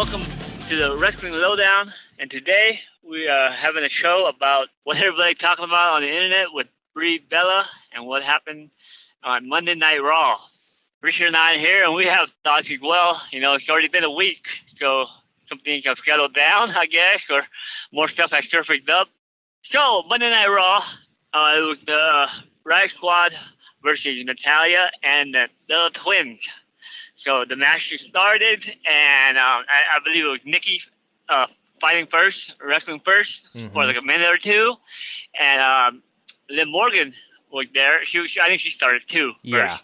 welcome to the Wrestling Lowdown. And today we are having a show about what everybody's talking about on the internet with Brie Bella and what happened on Monday Night Raw. Richard and I are here, and we have thoughts as well. It's already been a week, so some things have settled down, I guess, or more stuff has surfaced up. So, Monday Night Raw, it was the Riot Squad versus Natalya and the Bella Twins. So the match just started, and I believe it was Nikki fighting first, wrestling first, for like a minute or two, and Liv Morgan was there. I think she started too first.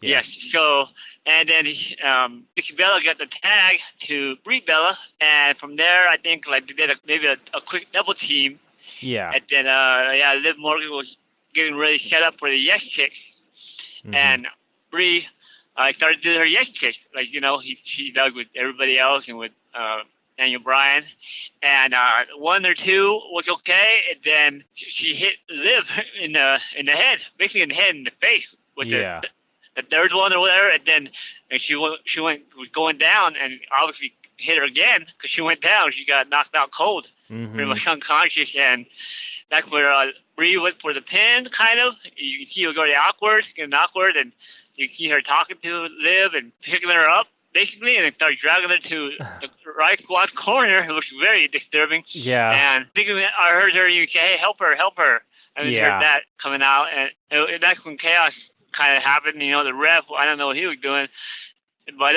Yes. So, and then Brie Bella got the tag to Brie Bella, and from there, I think like they did maybe a quick double team. Yeah. And then Liv Morgan was getting ready set up for the yes kicks, and Brie started doing her yes kicks, like she does with everybody else and with Daniel Bryan, and one or two was okay, and then she hit Liv in the head, basically in the head and the face with the third one or whatever, and then she was going down, and obviously hit her again because she went down. She got knocked out cold, pretty much unconscious, and that's where Brie went for the pin. Kind of, you can see her going getting awkward, and you can see her talking to Liv and picking her up, basically, and then start dragging her to the Riot Squad's corner. It was very disturbing. Yeah. And I heard her say, "Hey, help her." And we heard that coming out, and that's when chaos kind of happened. The ref, I don't know what he was doing. But,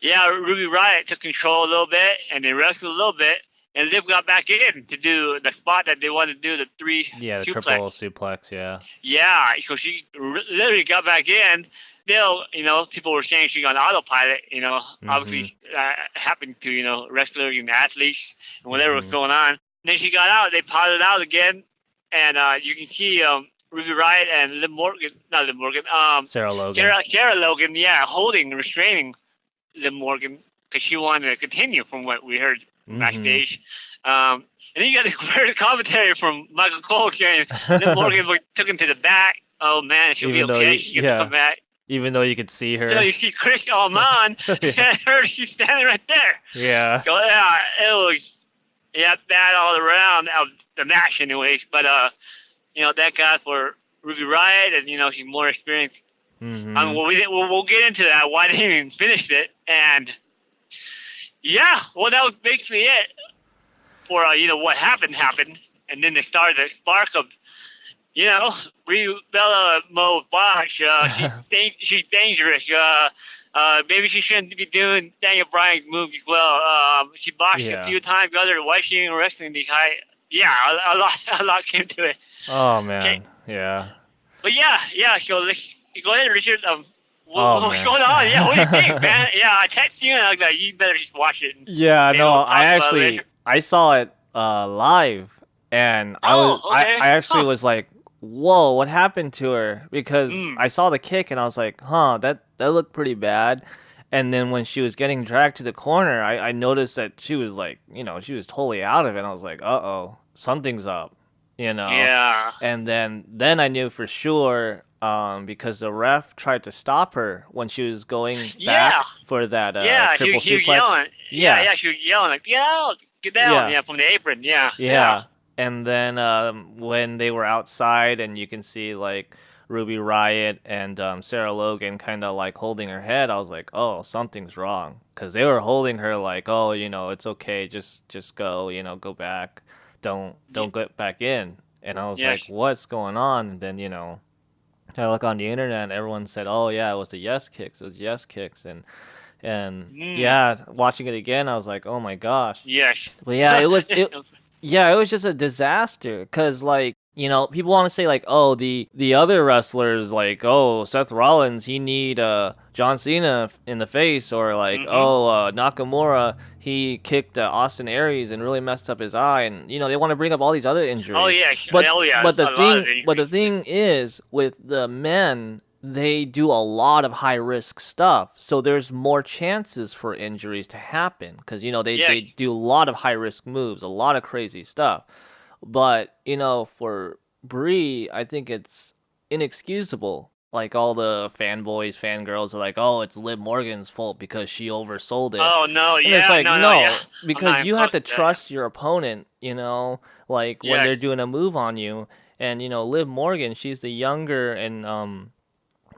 Ruby Riott took control a little bit, and they wrestled a little bit, and Liv got back in to do the spot that they wanted to do, the the triple suplex, Yeah, so she literally got back in. Still, people were saying she got on autopilot, obviously happened to, wrestlers and athletes and whatever was going on. And then she got out, they potted out again, and you can see Ruby Riott and Sarah Logan. Sarah Logan, restraining Liv Morgan because she wanted to continue from what we heard backstage. And then you got this weird commentary from Michael Cole saying Liv Morgan took him to the back. Oh man, she'll be okay. She can come back. Even though you could see her. You see Chris Allman, and she's standing right there. Yeah. So it was bad all around of the match, anyways. But that guy for Ruby Riott, and she's more experienced. We'll get into that. Why they didn't even finish it, and that was basically it for what happened, and then they started the spark of Brie Bella Mo Botch. She's dangerous. Maybe she shouldn't be doing Daniel Bryan's moves as well. She botched a few times. Why she ain't wrestling these high? A lot came to it. Oh man, yeah. But so let's go ahead, Richard. What's going on? Yeah, what do you think, man? Yeah, I texted you and I was like, you better just watch it. Yeah, no, I saw it live, and I actually was like, whoa, what happened to her? Because I saw the kick and I was like, that looked pretty bad. And then when she was getting dragged to the corner, I noticed that she was like, she was totally out of it. And I was like, uh-oh, something's up, Yeah. And then I knew for sure because the ref tried to stop her when she was going back for that triple suplex. She was yelling. Yeah, she was yelling like, get down, from the apron, Yeah. And then when they were outside and you can see like Ruby Riott and Sarah Logan kind of like holding her head, I was like, oh, something's wrong. Because they were holding her like, oh, it's okay. Just go, go back. Don't get back in. And I was like, what's going on? And then, I look on the internet and everyone said, oh, yeah, it was the yes kicks. It was yes kicks. And watching it again, I was like, oh, my gosh. Yes. But yeah, it was... Yeah, it was just a disaster because, like, people want to say, like, oh, the other wrestlers, like, oh, Seth Rollins, he need John Cena in the face, or, like, Nakamura, he kicked Austin Aries and really messed up his eye, and, they want to bring up all these other injuries. Oh, yeah. But the thing is, with the men, they do a lot of high-risk stuff, so there's more chances for injuries to happen, because, they do a lot of high-risk moves, a lot of crazy stuff. But, for Brie, I think it's inexcusable like all the fanboys, fangirls are like, oh, it's Liv Morgan's fault because she oversold it. Oh no, And it's yeah, like, no, yeah. no, I'm not because even you close have to to that. trust your opponent, like when Yeah, they're doing a move on you. And Liv Morgan, she's the younger and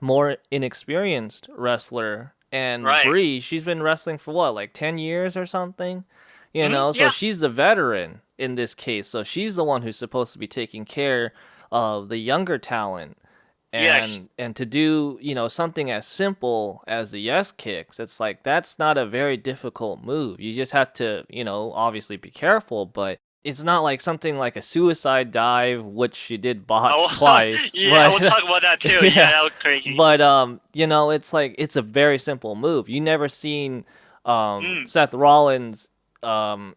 more inexperienced wrestler. And right. Brie, she's been wrestling for what, like 10 years or something? So Yeah, she's the veteran in this case. So she's the one who's supposed to be taking care of the younger talent. yes. And to do, something as simple as the yes kicks, it's like that's not a very difficult move. You just have to, obviously be careful, but it's not like something like a suicide dive, which she did botch Oh, twice. yeah, we'll But talk about that too. Yeah, yeah, that was crazy. but it's like it's a very simple move. You never seen Mm, Seth Rollins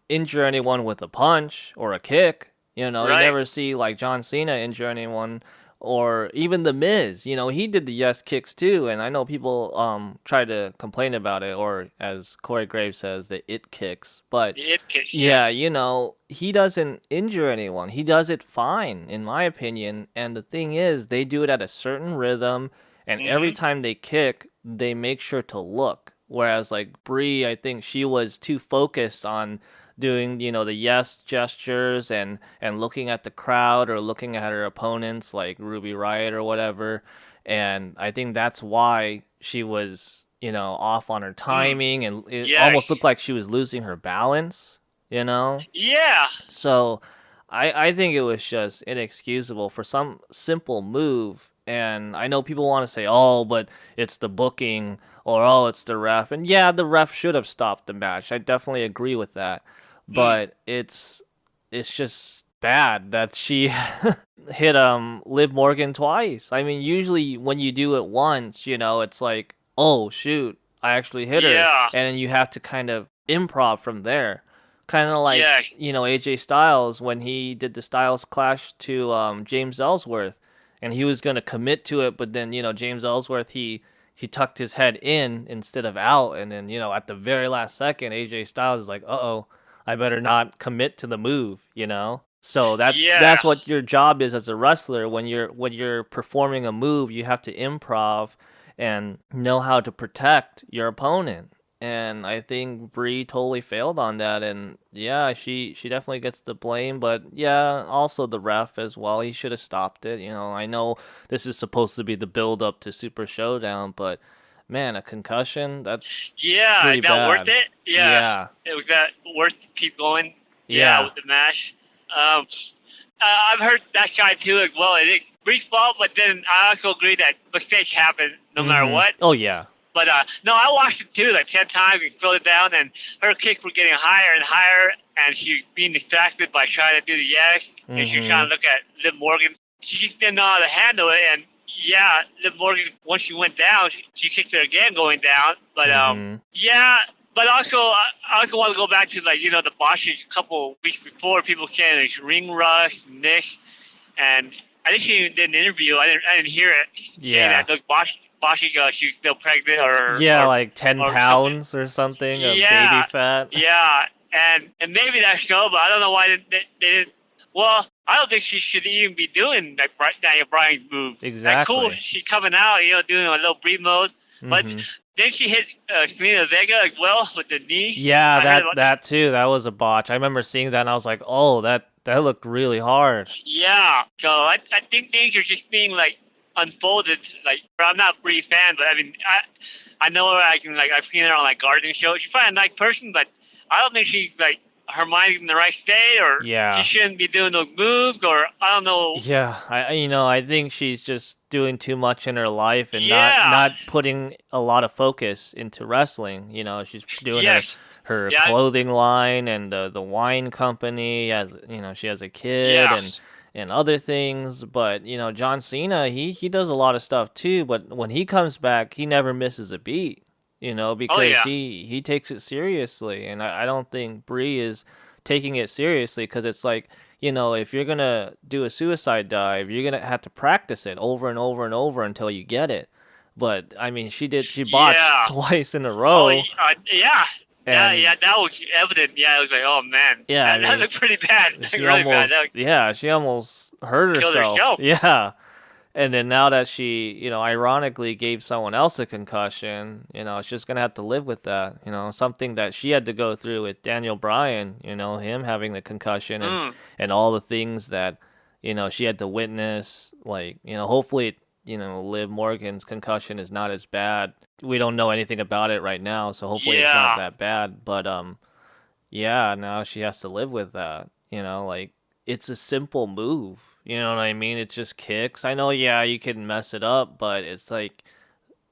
injure anyone with a punch or a kick. You right. never see like John Cena injure anyone, or even The Miz. He did the yes kicks too, and I know people try to complain about it, or as Corey Graves says, the it kicks. But It kicks, yes. yeah, he doesn't injure anyone. He does it fine, in my opinion. And the thing is, they do it at a certain rhythm, and every Mhm. time they kick, they make sure to look. Whereas, like Brie, I think she was too focused on doing, the yes gestures and looking at the crowd or looking at her opponents, like Ruby Riott or whatever. And I think that's why she was, off on her Mm, timing, and it yes. almost looked like she was losing her balance, you know? Yeah. So I think it was just inexcusable for some simple move. And I know people want to say, oh, but it's the booking, or oh, it's the ref. And yeah, the ref should have stopped the match. I definitely agree with that. Mm, But it's just bad that she hit Liv Morgan twice. I mean, usually when you do it once, it's like, oh shoot, I actually hit her, yeah. and then you have to kind of improv from there. Kind of like, Yeah. AJ Styles when he did the Styles Clash to James Ellsworth, and he was going to commit to it, but then, James Ellsworth, he tucked his head in instead of out, and then, at the very last second, AJ Styles is like, "Uh-oh, I better not commit to the move." So Yeah. that's what your job is as a wrestler. When you're performing a move, you have to improv and know how to protect your opponent. And I think Brie totally failed on that. And yeah, she definitely gets the blame, but yeah, also the ref as well. He should have stopped it. I know this is supposed to be the build up to Super Showdown, but man, a concussion, that's Yeah. pretty That worth bad. it? Yeah. Yeah. It was that worth to keep going. Yeah, Yeah. with the match. Um, I've heard that side too as well. It is Bree's fault, but then I also agree that mistakes happen no matter Mhm. what. Oh yeah. But no, I watched it too, like 10 times and slowed it down, and her kicks were getting higher and higher, and she was being distracted by trying to do the yes, and she was trying Mhm. to look at Liv Morgan. She just didn't know how to handle it, and yeah, Liv Morgan, once she went down, she kicked her again going down. But Mhm. yeah, but also I also want to go back to like the botches a couple weeks before. People saying like ring rust, Nick, and I think she did an interview. I didn't hear it saying Yeah. that look Bosch she's still pregnant Yeah, like 10 or something. pounds or something of baby Yeah, fat. yeah, and maybe that's so, but I don't know why they didn't. Well, I don't think she should even be doing like Daniel Bryan's move. That's cool. Exactly. She's coming out, doing a little breathe mode, but Mhm. then she hit Selena Vega as well with the knee. Yeah, I heard that about. that too. That was a botch. I remember seeing that and I was like, "Oh, that looked really hard." Yeah, so I think things are just being like unfolded. Like, I'm not a Brie fan, but I mean, I know her. I've seen her on like gardening shows. She's probably a nice person, but I don't think she's like her mind's in the right state, or she Yeah. shouldn't be doing those moves, or I don't know. Yeah, I think she's just doing too much in her life and not Yeah, not putting a lot of focus into wrestling. She's doing her yes, her yeah, clothing line and the wine company, as she has a kid yeah, and other things. But John Cena, he does a lot of stuff too. But when he comes back, he never misses a beat. oh Because yeah, he takes it seriously, and I don't think Brie is taking it seriously, because it's like, if you're gonna do a suicide dive, you're gonna have to practice it over and over and over until you get it. But I mean, she botched yeah. twice in a Oh row, yeah. and That was evident. Yeah, I was like, oh man, yeah, I that mean, looked pretty bad, like, she really bad. That almost, yeah, she almost hurt killed herself. herself. Yeah, And then now that she, ironically gave someone else a concussion, it's just gonna have to live with that. Something that she had to go through with Daniel Bryan, him having the concussion Mm. and all the things that, she had to witness. Like, hopefully, Liv Morgan's concussion is not as bad. We don't know anything about it right now, so hopefully it's not Yeah. that bad. But yeah, now she has to live with that. Like it's a simple move. You know what I mean? It's just kicks. I know, yeah, you can mess it up, but it's like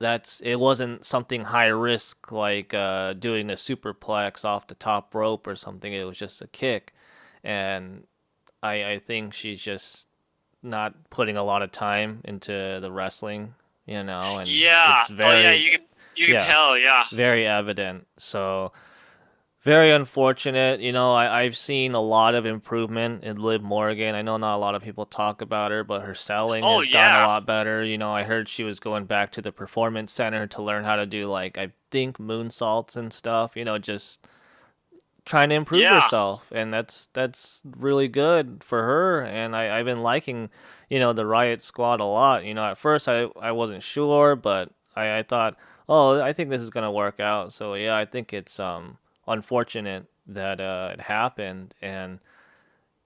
it wasn't something high risk like doing a superplex off the top rope or something. It was just a kick. And I think she's just not putting a lot of time into the wrestling, and Yeah. it's Oh yeah, very, you can yeah, tell, yeah. very evident. So very unfortunate. I've seen a lot of improvement in Liv Morgan. I know not a lot of people talk about her, but her selling Oh has gotten a yeah. lot better. I heard she was going back to the performance center to learn how to do, like, I think moonsaults and stuff, just trying to improve Yeah. herself. And that's really good for her. And I've been liking, the Riot Squad a lot. At first I wasn't sure, but I thought, oh, I think this is gonna work out. So yeah, I think it's unfortunate that it happened. And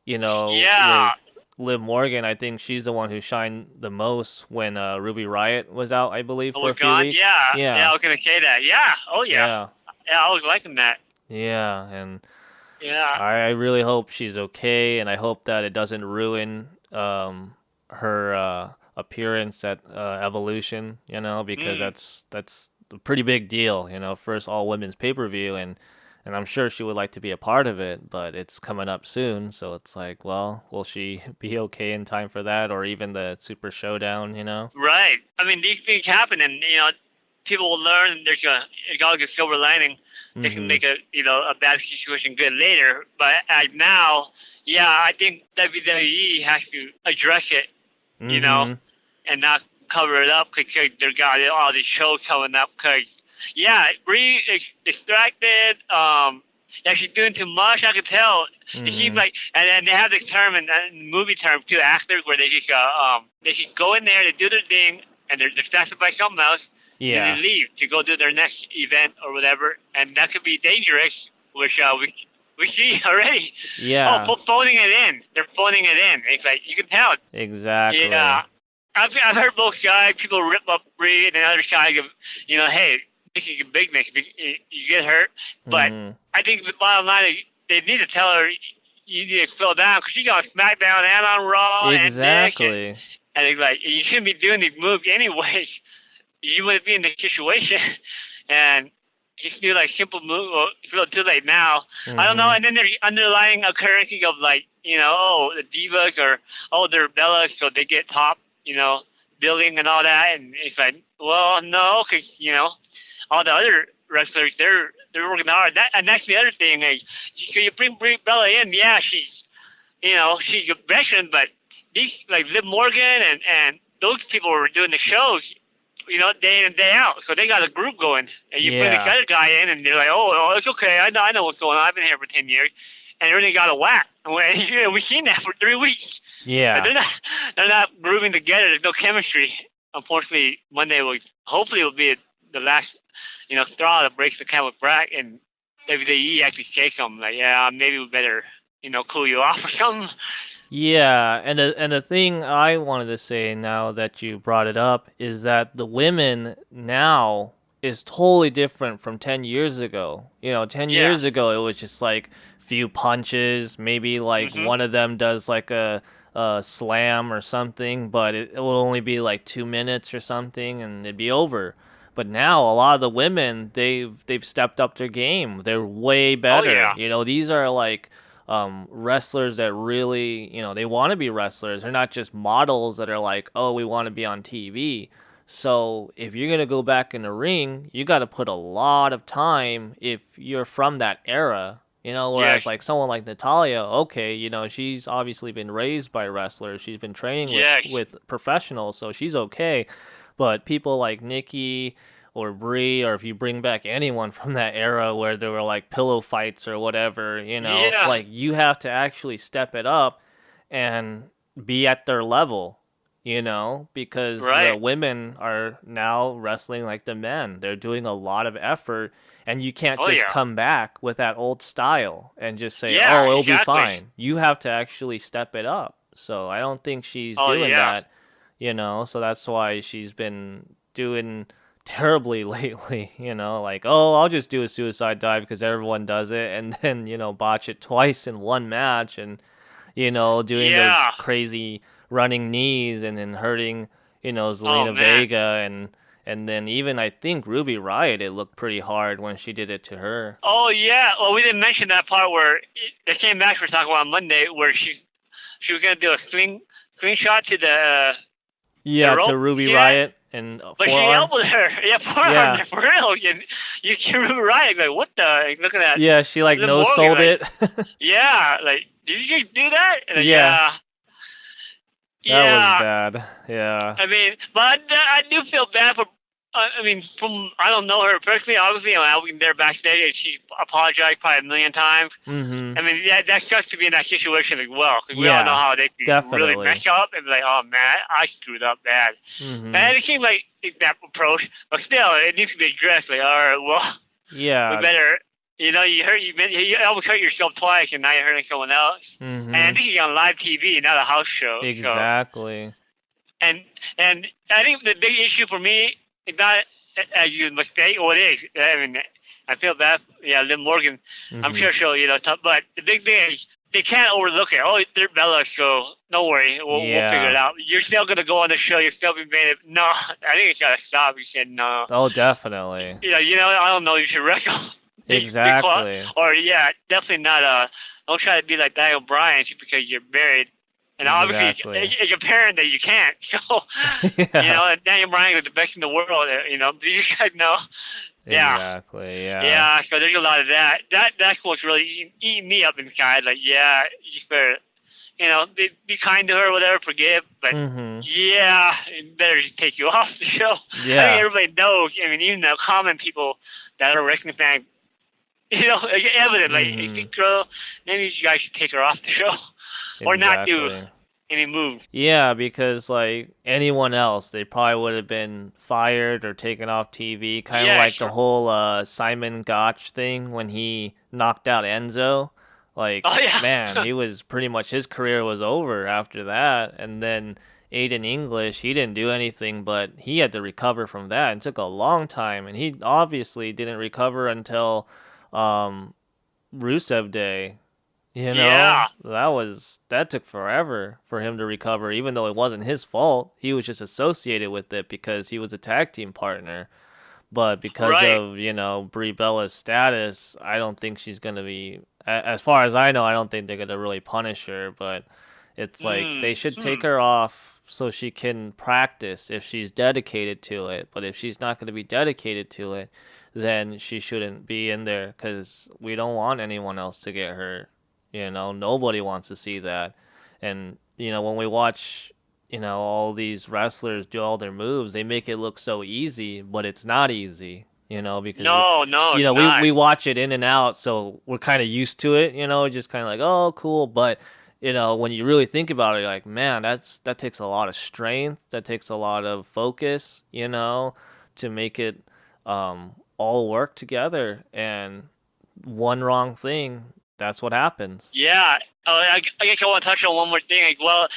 with Yeah. Liv Morgan, I think she's the one who shined the most when Ruby Riot was out, I believe, Oh, for we're a few gone. weeks. Yeah. Yeah, I Yeah, was gonna say that. Yeah. Oh yeah. yeah, Yeah, I was liking that. yeah. And Yeah. I really hope she's okay, and I hope that it doesn't ruin her appearance at Evolution, because Mm. that's a pretty big deal, first all women's pay-per-view, and I'm sure she would like to be a part of it, but it's coming up soon, so it's like, well, will she be okay in time for that, or even the Super Showdown? Right. I mean, these things happen, and people will learn. There's always a silver lining. They can Mm-hmm. make a bad situation good later. But as now, yeah, I think WWE has to address it, you know, Mm-hmm. and not cover it up because they got all these shows coming up. Because yeah, Brie is distracted. Yeah, she's doing too much. I could tell. It seems Mm-hmm. like, and then they have this term and movie term too, actors, where they just go in there, they do their thing, and they're distracted by something else, and then they Yeah. leave to go do their next event or whatever, and that could be dangerous, which we see already. Oh, Yeah. phoning it in. They're phoning it in. It's like you can tell. Exactly. Yeah, I've heard both sides. People rip up Brie, and the other side give, hey, this is a big mix. You get hurt, but Mm-hmm. I think the bottom line is they need to tell her you need to slow down because she's on SmackDown and on Raw and this, Exactly. and it's like you shouldn't be doing these moves anyways. You wouldn't be in this situation, and just do like simple move. Well, it's a little too late now. I don't know. Mm-hmm. And then there's underlying occurrences of like oh the divas or oh they're Bellas, so they get top billing and all that, and it's like well no, because all the other wrestlers they're working hard. And that's the other thing is you bring Brie Bella in, yeah she's a veteran, but these like Liv Morgan and those people were doing the shows day in and day out. So they got a group going, and you bring this Yeah. other guy in, and they're like, oh, it's okay. I know what's going on. I've been here for 10 years, and everything got a whack. And we've seen that for 3 weeks. And Yeah. they're not grooving together. There's no chemistry. Unfortunately, Monday hopefully will be the last straw that breaks the camel's back, and WWE actually say something like, yeah, maybe we better cool you off or something. Yeah, and the thing I wanted to say now that you brought it up is that the women now is totally different from 10 years ago. 10 Yeah. years ago it was just like few punches, maybe like Mhm. one of them does like a slam or something, but it will only be like 2 minutes or something and it'd be over. But now a lot of the women they've stepped up their game. They're way Oh better. yeah. These are like wrestlers that really, they want to be wrestlers. They're not just models that are like, oh, we want to be on TV. So if you're gonna go back in the ring, you got to put a lot of time if you're from that era. Whereas Yes. like someone like Natalia, okay, she's obviously been raised by wrestlers. She's been training with Yes. with professionals, so she's okay. But people like Nikki or Brie, or if you bring back anyone from that era where there were like pillow fights or whatever, Yeah. like you have to actually step it up and be at their level. because the Right. women are now wrestling like the men. They're doing a lot of effort, and you can't Oh just yeah. come back with that old style and just say, Yeah. "Oh, it'll be Exactly. fine." You have to actually step it up. So I don't think she's Oh doing yeah. that. So that's why she's been doing terribly lately, like, "Oh, I'll just do a suicide dive because everyone does it," and then, botch it twice in one match and doing those Yeah. crazy running knees and then hurting, Oh Zelina man. Vega and then even I think Ruby Riott, it looked pretty hard when she did it to her. Oh yeah. Well, we didn't mention that part where the same match we're talking about on Monday, where she was gonna do a swing shot to the Yeah, rope. to You Ruby see that? Riott and But she forearm. elbowed her. Yeah, forearm Yeah. there for real. You can remember right. Like what the? Like, looking at Yeah, she like Liv no Morgan. sold Like it. yeah. Like did you just do that? And like, Yeah, yeah. that was Yeah. bad. Yeah. I mean, but I do feel bad for. I mean, from I don't know her personally. Obviously, I was there backstage, and she apologized probably a million times. Mhm. I mean, yeah, that sucks to be in that situation as well, because we all know Yeah, how they can really definitely. mess up and be like, oh man, I screwed up bad. Mhm. And it seemed like that approach, but still, it needs to be addressed. Like, all right, well, we Yeah. better. You almost hurt yourself twice, and now you're hurting someone else. And Mhm. this is on live TV, not a house show. So, Exactly. and and I think the big issue for me is not as you mistake, or it is. I mean, I feel bad. Yeah, Liv Morgan, I'm Mhm. sure she'll tough, but the big thing is they can't overlook it. Oh, they're Bella, so don't worry, we'll figure it Yeah. out. You're still gonna go on the show. You're still being made. No, I think it's gotta stop. You said no. Oh, definitely. I don't know. You should wreck them. Be quiet, Exactly. or yeah, definitely not. Don't try to be like Daniel Bryan just because you're married. And obviously, Exactly. it's apparent that you can't. So, Yeah. and Daniel Bryan is the best in the world. You guys know. Yeah, Exactly. Yeah. yeah. So there's a lot of that. That's what's really eating me up inside. Like, yeah, you better, be kind to her, whatever, forgive. But Mhm. yeah, it better just take you off the show. I think Yeah. everybody knows. I mean, even the common people that are wrestling fans, it's evident. Like, Mhm. girl, maybe you guys should take her off the show, or not do Exactly. any moves. Yeah, because like anyone else, they probably would have been fired or taken off TV, kind of Yeah, like the sure. whole Simon Gotch thing when he knocked out Enzo. Like, Oh yeah. man, he was pretty much his career was over after that. And then Aiden English, he didn't do anything, but he had to recover from that. It took a long time, and he obviously didn't recover until um, Rusev Day. Yeah. That took forever for him to recover, even though it wasn't his fault. He was just associated with it because he was a tag team partner. But because Right. of, Brie Bella's status, I don't think she's going to be, as far as I know, I don't think they're going to really punish her. But it's like they should take Hmm. her off so she can practice if she's dedicated to it. But if she's not going to be dedicated to it, then she shouldn't be in there because we don't want anyone else to get hurt. Nobody wants to see that. And, when we watch, all these wrestlers do all their moves, they make it look so easy, but it's not easy, because, No, no, it's not. we watch it in and out, so we're kind of used to it, just kind of like, oh, cool. But, when you really think about it, you're like, man, that takes a lot of strength. That takes a lot of focus, to make it all work together. And one wrong thing, that's what happens. Yeah. I guess I want to touch on one more thing as well.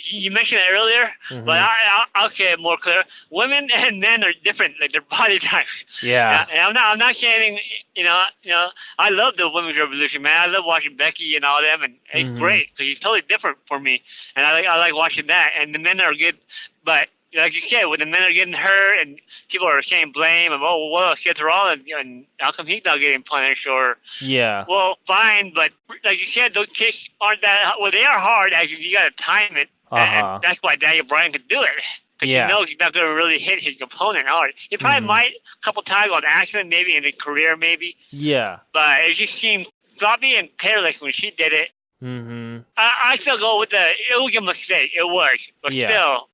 You mentioned it earlier, but Hmm. I'll say it more clear. Women and men are different, like their body types. Yeah. And I'm not saying, I love the women's revolution, man. I love watching Becky and all them, and it's Hmm. great because it's totally different for me, and I like watching that. And the men are good, but like you said, when the men are getting hurt and people are saying blame and well, Seth Rollins and how come he's not getting punished, or Yeah. well, fine, but like you said, those kicks aren't that. Well, they are hard. As you got to time it, and Uh-huh. that's why Daniel Bryan could do it because he Yeah. knows he's not going to really hit his opponent hard. He probably Hmm. might a couple times on accident, maybe in his career, maybe, Yeah. but it just seemed sloppy and careless when she did it. Hmm. I still go with it was a mistake. It was, but Yeah. still,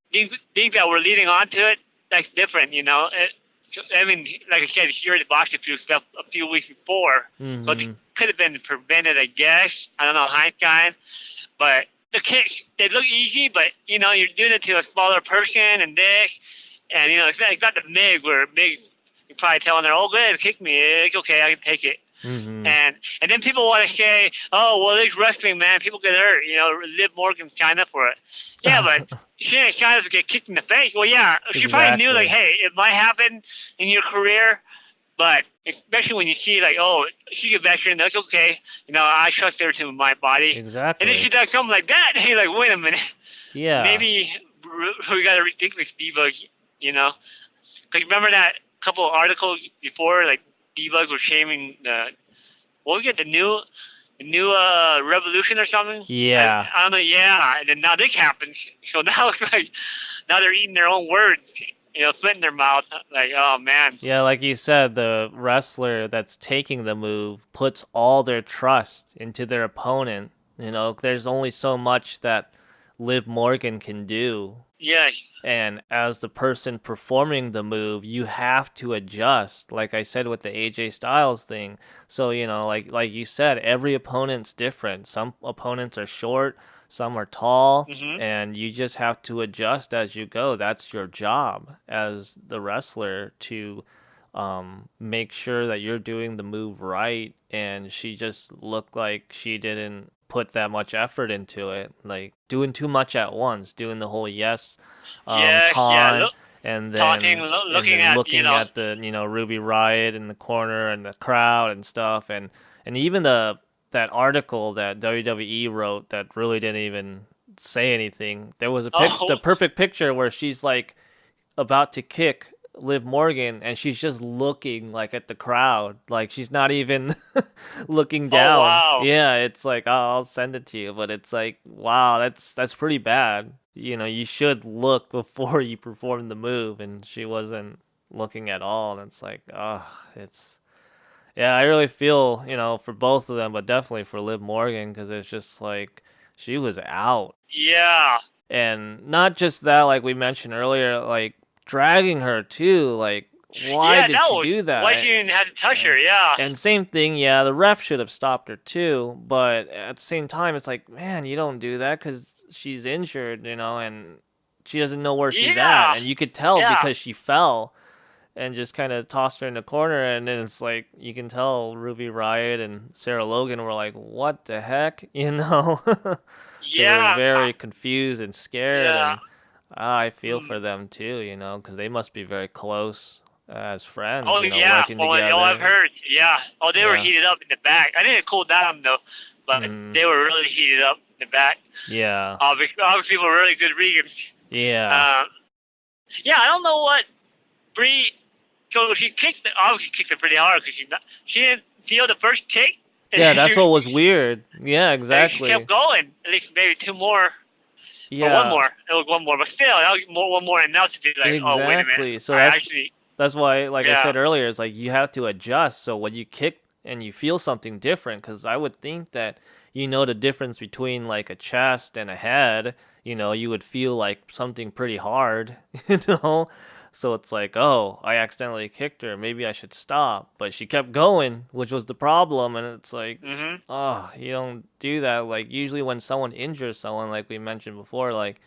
things that were leading on to it, that's different, I mean, like I said, he already botched a few stuff a few weeks before, so it Hmm. could have been prevented, I guess. I don't know, hindsight, but the kicks, they look easy, but you're doing it to a smaller person and this, and it's not the MIG where MIG you probably telling her, oh, go ahead, kick me, it's okay, I can take it. Mm-hmm. And then people want to say, oh, well, it's wrestling, man, people get hurt. Liv Morgan signed up for it. Yeah, but she didn't sign up to get kicked in the face. Well, yeah, she probably knew, like, hey, it might happen in your career, but especially when you see, like, oh, she's a veteran, that's okay. I trust her to my body. Exactly. And then she does something like that, and you're like, wait a minute. Yeah. Maybe we got to rethink this Diva, Because remember that couple of articles before, like, Divas were shaming what was it, the new revolution or something? Yeah. I don't know, yeah. And then now this happens. So now it's like, now they're eating their own words, spit in their mouth. Like, oh, man. Yeah, like you said, the wrestler that's taking the move puts all their trust into their opponent. There's only so much that Liv Morgan can do. Yeah. And as the person performing the move, you have to adjust, like I said with the AJ Styles thing. So, like you said, every opponent's different. Some opponents are short, some are tall, and you just have to adjust as you go. That's your job as the wrestler to make sure that you're doing the move right. And she just looked like she didn't put that much effort into it, like doing too much at once, doing the whole taunt, and then taunting, looking at the Ruby Riot in the corner and the crowd and stuff, and even that article that WWE wrote that really didn't even say anything. There was the perfect picture where she's like about to kick Liv Morgan, and she's just looking like at the crowd, like she's not even looking down. Oh, wow. Yeah, it's like, oh, I'll send it to you, but it's like, wow, that's pretty bad. You should look before you perform the move, and she wasn't looking at all, and it's like, I really feel, for both of them, but definitely for Liv Morgan, because it's just like she was out. Yeah. And not just that, like we mentioned earlier, like dragging her too, like why did she do that? Why she didn't have to touch her? Yeah. And same thing, yeah, the ref should have stopped her too, but at the same time, it's like, man, you don't do that because she's injured, and she doesn't know where she's at, and you could tell because she fell and just kind of tossed her in the corner, and then it's like you can tell Ruby Riot and Sarah Logan were like, what the heck, They were very confused and scared. Yeah. And I feel for them too, because they must be very close as friends. Oh, yeah. Working together. I've heard. Yeah. Oh, they were heated up in the back. I didn't cool down though, but they were really heated up in the back. Yeah. Obviously, for really good reasons. Yeah. I don't know what Brie. So she obviously kicked it pretty hard because she didn't feel the first kick. Yeah, that's what was weird. Yeah, exactly. She kept going. At least maybe two more. Yeah. Or one more. It was one more, but still, that was one more enough to be like, exactly. Oh, wait a minute. So that's why, like I said earlier, it's like you have to adjust. So when you kick and you feel something different, because I would think that the difference between like a chest and a head, you would feel like something pretty hard, So it's like, oh, I accidentally kicked her. Maybe I should stop. But she kept going, which was the problem. And it's like, oh, you don't do that. Like, usually when someone injures someone, like we mentioned before, like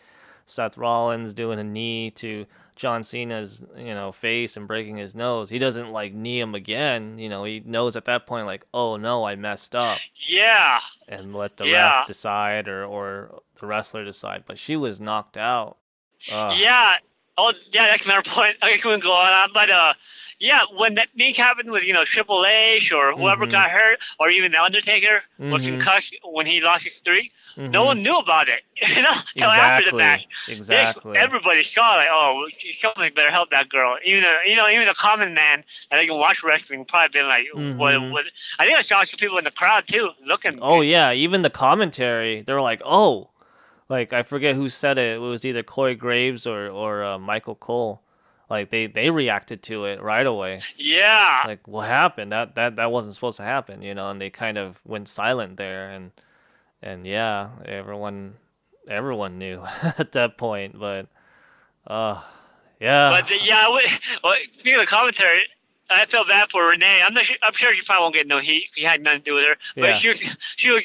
Seth Rollins doing a knee to John Cena's, face and breaking his nose, he doesn't, like, knee him again. He knows at that point, like, oh, no, I messed up. Yeah. And let the ref decide or the wrestler decide. But she was knocked out. Yeah. Oh, yeah, that's another point. I couldn't go on. But, when that thing happened with, Triple H or whoever got hurt, or even The Undertaker was concussed when he lost his streak, no one knew about it, until after the match. Exactly. Everybody saw, like, oh, somebody better help that girl. Even a common man that can watch wrestling probably been like, what? I think I saw some people in the crowd, too, looking. Oh, yeah, even the commentary, they were like, oh. Like, I forget who said it. It was either Corey Graves or Michael Cole. Like, they reacted to it right away. Yeah. Like, what happened? That wasn't supposed to happen, and they kind of went silent there. And yeah, everyone knew at that point. But, yeah. But, speaking of commentary, I feel bad for Renee. I'm sure she probably won't get no heat. He had nothing to do with her. But Yeah. she was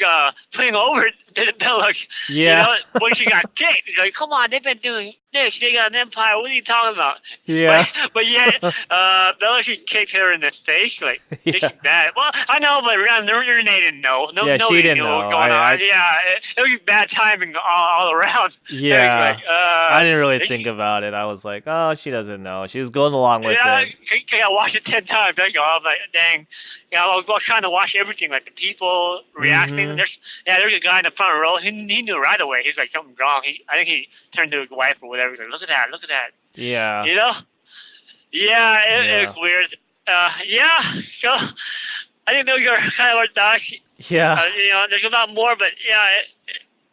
putting over Bella. Yeah. You know, when she got kicked, he's like, come on, they've been doing this. They got an empire. What are you talking about? Yeah. But yet, Bella, she kicked her in the face. Like, Yeah. this is bad. Well, I know, but Renee didn't know. Yeah, she Nobody didn't knew know. what was going on. Yeah, it was bad timing all around. Yeah. Like, I didn't really think about it. I was like, oh, she doesn't know. She was going along with it. I watched it 10 times. I was like, dang. Yeah, I was trying to watch everything, like the people reacting. Mhm. There's a guy in the front row. He knew right away. He's like, something's wrong. I think he turned to his wife or whatever. He's like, look at that. Yeah. You know? Yeah, it's weird. Yeah, so I think those are kind of our thoughts. Yeah. You know, there's a lot more, but yeah,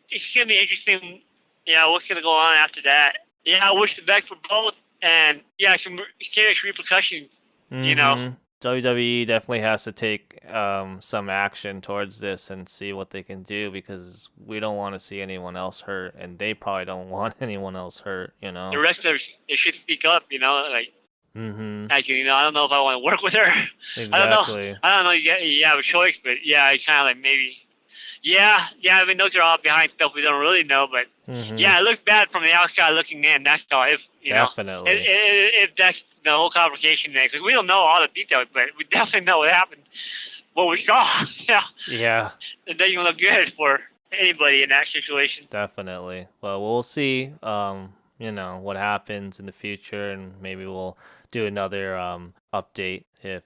it's going to be interesting. Yeah, what's going to go on after that? Yeah, I wish the best for both. And yeah, some serious repercussions, you know. WWE definitely has to take some action towards this and see what they can do, because we don't want to see anyone else hurt, and they probably don't want anyone else hurt, you know. The wrestlers, they should speak up, you know, like, actually, you know, I don't know if I want to work with her. Exactly. I don't know. You have a choice, but yeah, it's kind of like maybe. Yeah, I mean, those are all behind stuff we don't really know, but yeah, it looks bad from the outside looking in. That's all. If you Definitely. know, if that's the whole conversation there, because we don't know all the details, but we definitely know what happened, what we saw. Yeah. It doesn't look good for anybody in that situation. Definitely. Well, we'll see. You know, what happens in the future, and maybe we'll do another update if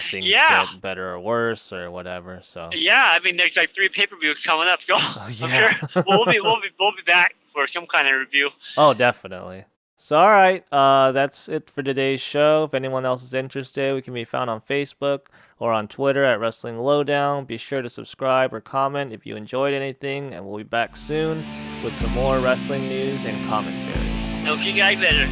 things get better or worse or whatever. So yeah, I mean, there's like 3 pay-per-views coming up, so I'm sure we'll be back for some kind of review. Oh, definitely. So all right, that's it for today's show. If anyone else is interested, we can be found on Facebook or on Twitter at Wrestling Lowdown. Be sure to subscribe or comment if you enjoyed anything, and we'll be back soon with some more wrestling news and commentary. Hope you guys later.